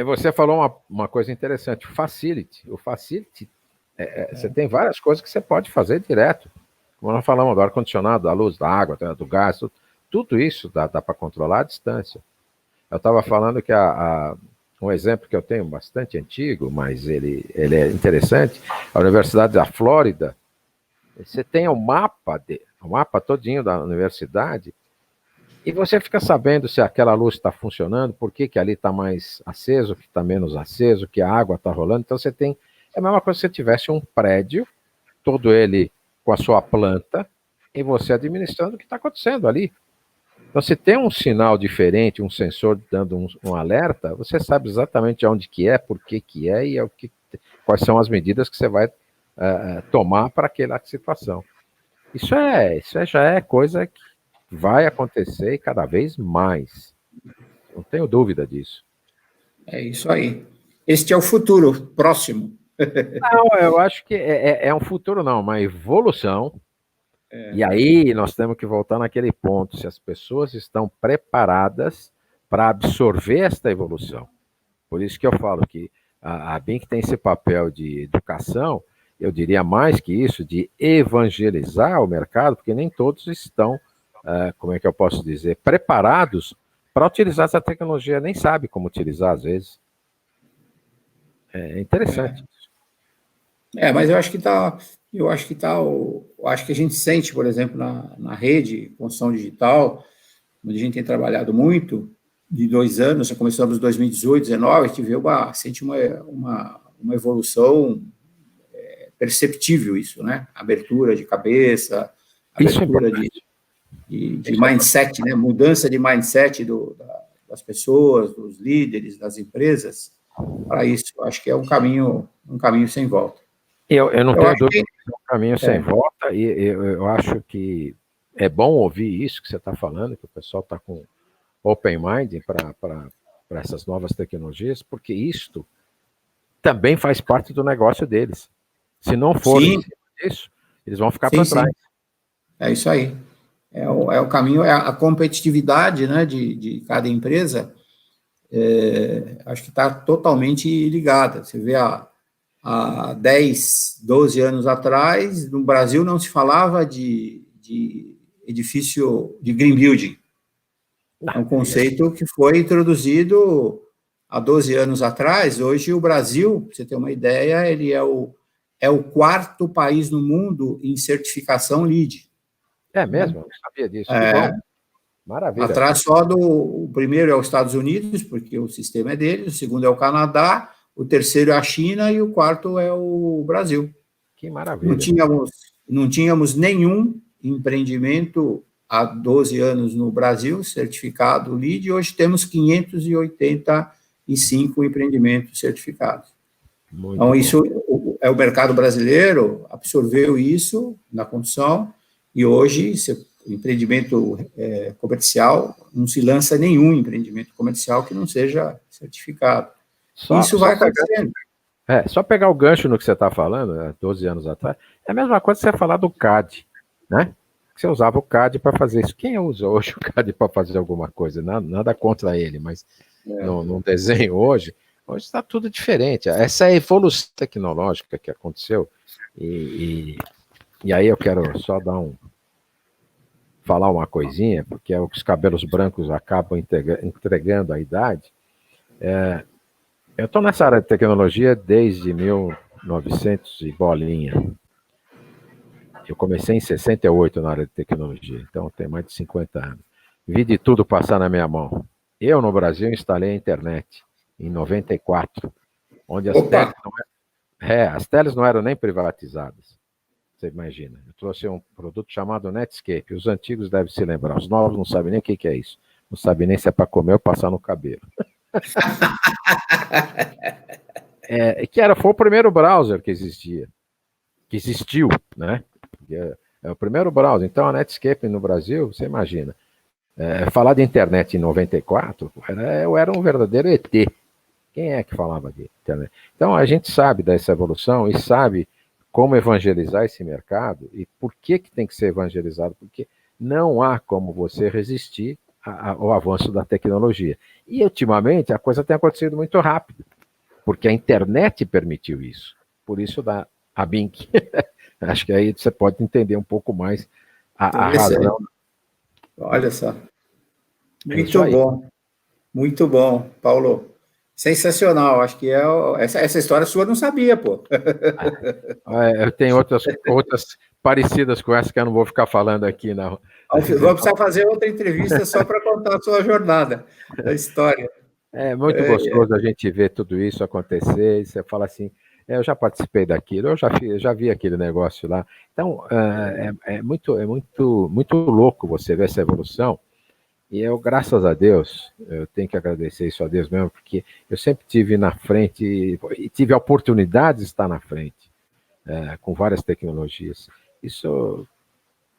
Você falou uma coisa interessante, o facility, você tem várias coisas que você pode fazer direto, como nós falamos do ar-condicionado, da luz, da água, do gás, tudo isso dá para controlar à distância. Eu estava falando que um exemplo que eu tenho bastante antigo, mas ele é interessante, a Universidade da Flórida, você tem o mapa todinho da universidade, e você fica sabendo se aquela luz está funcionando, por que ali está mais aceso, que está menos aceso, que a água está rolando. Então você tem... É a mesma coisa se você tivesse um prédio, todo ele com a sua planta, e você administrando o que está acontecendo ali. Então, se tem um sinal diferente, um sensor dando um alerta, você sabe exatamente onde que é, por que que é, e quais são as medidas que você vai tomar para aquela situação. Isso já é coisa que vai acontecer cada vez mais. Não tenho dúvida disso. É isso aí. Este é o futuro próximo. Não, eu acho que é um futuro, não, uma evolução. E aí nós temos que voltar naquele ponto, se as pessoas estão preparadas para absorver esta evolução. Por isso que eu falo que a BINC tem esse papel de educação, eu diria mais que isso, de evangelizar o mercado, porque nem todos estão, como é que eu posso dizer, preparados para utilizar essa tecnologia, nem sabe como utilizar às vezes. É interessante. Mas eu acho que está Eu acho que acho que a gente sente, por exemplo, na rede, construção digital, onde a gente tem trabalhado muito, de 2 anos, já começamos em 2018, 2019, a gente sente uma evolução perceptível isso, né? Abertura de cabeça, abertura de mindset, né? Mudança de mindset das pessoas, dos líderes, das empresas, para isso. Eu acho que é um caminho sem volta. Eu não tenho dúvida que é um caminho sem volta, e eu acho que é bom ouvir isso que você está falando, que o pessoal está com open mind para essas novas tecnologias, porque isto também faz parte do negócio deles. Se não for isso, eles vão ficar para trás. É isso aí. É o caminho, é a competitividade, né, de cada empresa, acho que está totalmente ligada. Você vê há 10, 12 anos atrás, no Brasil não se falava de edifício de green building. É um conceito que foi introduzido há 12 anos atrás. Hoje o Brasil, para você ter uma ideia, ele é o 4º país no mundo em certificação LEED. É mesmo? Eu não sabia disso. Que bom. Maravilha. Atrás só o primeiro é os Estados Unidos, porque o sistema é deles, o segundo é o Canadá, o terceiro é a China e o 4º é o Brasil. Que maravilha. Não tínhamos nenhum empreendimento há 12 anos no Brasil certificado LEED, e hoje temos 585 empreendimentos certificados. Muito então, bom. Isso é o mercado brasileiro, absorveu isso na construção, e hoje, empreendimento comercial, não se lança nenhum empreendimento comercial que não seja certificado. Isso vai acontecendo. Só pegar o gancho no que você está falando, 12 anos atrás, é a mesma coisa que você falar do CAD, né? Você usava o CAD para fazer isso. Quem usa hoje o CAD para fazer alguma coisa? Nada contra ele, mas no desenho hoje está tudo diferente. Essa é a evolução tecnológica que aconteceu, e aí eu quero só falar uma coisinha, porque os cabelos brancos acabam entregando a idade. Eu estou nessa área de tecnologia desde 1900 e bolinha. Eu comecei em 68 na área de tecnologia, então tem mais de 50 anos. Vi de tudo passar na minha mão. Eu, no Brasil, instalei a internet em 94, onde as teles não eram nem privatizadas. Você imagina. Eu trouxe um produto chamado Netscape. Os antigos devem se lembrar. Os novos não sabem nem o que é isso. Não sabem nem se é para comer ou passar no cabelo. Foi o primeiro browser que existiu, né? É o primeiro browser. Então, a Netscape no Brasil, você imagina. Falar de internet em 94, eu era um verdadeiro ET. Quem é que falava de internet? Então, a gente sabe dessa evolução e sabe como evangelizar esse mercado e por que tem que ser evangelizado, porque não há como você resistir ao avanço da tecnologia. E, ultimamente, a coisa tem acontecido muito rápido, porque a internet permitiu isso. Por isso, a BINC. Acho que aí você pode entender um pouco mais a razão. Olha só. Muito bom. Muito bom, Paulo. Sensacional, acho que essa história sua eu não sabia, pô. Eu tenho outras parecidas com essa que eu não vou ficar falando aqui, não. Vamos precisar fazer outra entrevista só para contar a sua jornada, a história. É muito gostoso a gente ver tudo isso acontecer, e você fala assim, eu já participei daquilo, eu já vi aquele negócio lá. Então, é muito louco você ver essa evolução. E eu, graças a Deus, eu tenho que agradecer isso a Deus mesmo, porque eu sempre tive na frente, e tive a oportunidade de estar na frente, com várias tecnologias. Isso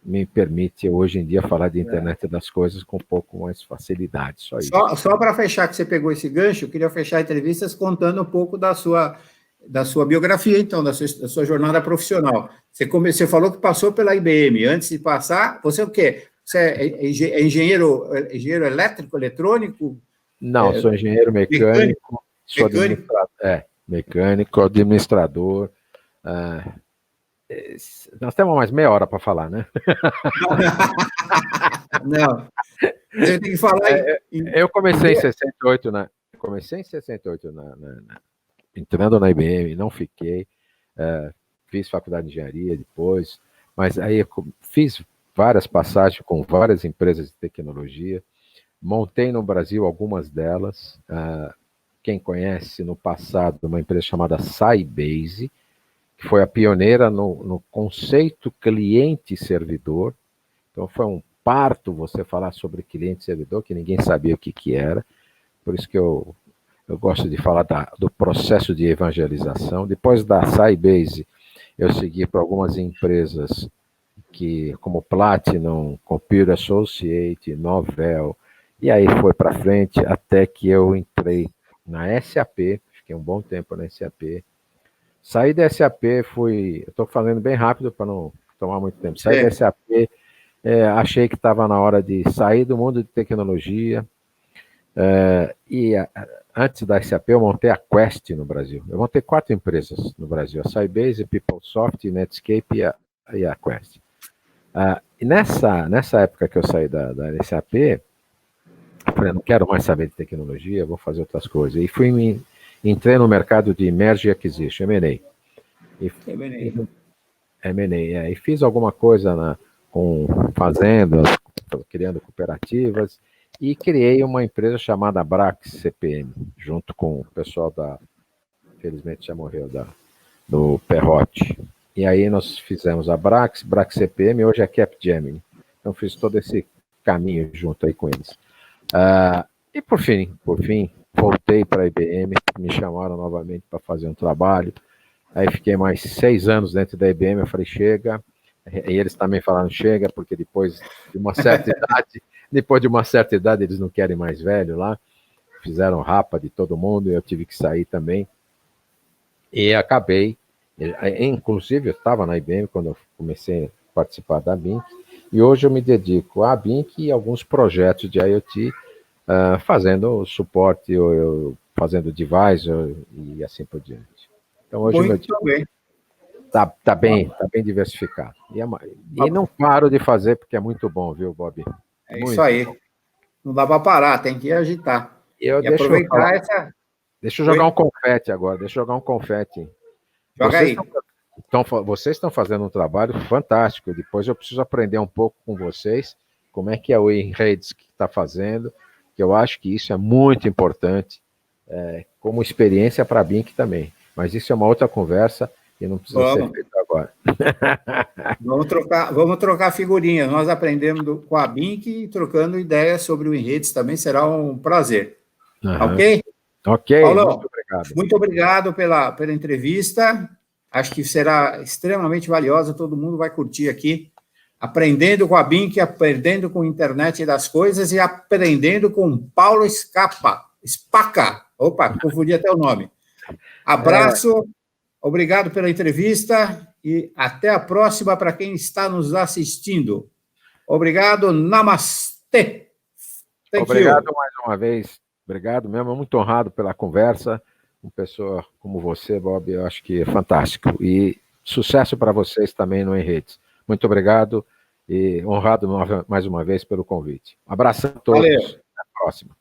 me permite, hoje em dia, falar de internet das coisas com um pouco mais facilidade. Só para fechar, que você pegou esse gancho, eu queria fechar a entrevista contando um pouco da sua biografia, então, da sua jornada profissional. Você falou que passou pela IBM. Antes de passar, você é o quê? Você é engenheiro elétrico, eletrônico? Não, sou engenheiro mecânico. Sou mecânico, administrador. Nós temos mais meia hora para falar, né? Não. Você tem que falar. Eu comecei em 68, entrando na IBM, não fiquei. fiz faculdade de engenharia depois, mas aí eu fiz várias passagens com várias empresas de tecnologia, montei no Brasil algumas delas. Quem conhece, no passado, uma empresa chamada Sybase, que foi a pioneira no conceito cliente-servidor. Então, foi um parto você falar sobre cliente-servidor, que ninguém sabia o que era. Por isso que eu gosto de falar do processo de evangelização. Depois da Sybase, eu segui para algumas empresas como Platinum, Computer Associate, Novell, e aí foi para frente até que eu entrei na SAP, fiquei um bom tempo na SAP. Saí da SAP, eu estou falando bem rápido para não tomar muito tempo. Saí da SAP, achei que estava na hora de sair do mundo de tecnologia. Antes da SAP, eu montei a Quest no Brasil. Eu montei 4 empresas no Brasil: a Sybase, PeopleSoft, Netscape e a Quest. E nessa época que eu saí da SAP, eu falei, não quero mais saber de tecnologia, vou fazer outras coisas. E entrei no mercado de Merge Acquisition, M&A. M&A, e fiz alguma coisa com fazendas, criando cooperativas, e criei uma empresa chamada Brax CPM, junto com o pessoal infelizmente já morreu, do Perrotti. E aí nós fizemos a Brax CPM, hoje é Capgemini. Então fiz todo esse caminho junto aí com eles. E por fim, voltei para a IBM, me chamaram novamente para fazer um trabalho. Aí fiquei mais 6 anos dentro da IBM, eu falei, chega. E eles também falaram, chega, porque depois de uma certa idade, eles não querem mais velho lá. Fizeram rapa de todo mundo e eu tive que sair também. E acabei, inclusive eu estava na IBM quando eu comecei a participar da BINC, e hoje eu me dedico à BINC e alguns projetos de IoT, fazendo suporte, fazendo device e assim por diante. Então hoje Muito bem. Tá bem diversificado. E não paro de fazer porque é muito bom, viu, Bob? É muito isso aí. Bom. Não dá para parar, tem que agitar. Deixa eu jogar um confete agora. Joga aí. Vocês estão fazendo um trabalho fantástico. Depois eu preciso aprender um pouco com vocês como é que é o Enredes que está fazendo, que eu acho que isso é muito importante, como experiência para a BINC também. Mas isso é uma outra conversa e não precisa ser feito agora. Vamos trocar figurinhas. Nós aprendemos com a BINC e trocando ideias sobre o Enredes também será um prazer. Ok? Ok, Paulão, muito obrigado pela entrevista. Acho que será extremamente valiosa, todo mundo vai curtir aqui, aprendendo com a BINC, aprendendo com a internet das coisas e aprendendo com Paulo Spaca. Opa, confundi até o nome. Abraço, obrigado pela entrevista e até a próxima para quem está nos assistindo. Obrigado, namastê. Obrigado mais uma vez. Obrigado mesmo, muito honrado pela conversa. Uma pessoa como você, Bob, eu acho que é fantástico. E sucesso para vocês também no Enredes. Muito obrigado e honrado mais uma vez pelo convite. Um abraço a todos. Valeu. Até a próxima.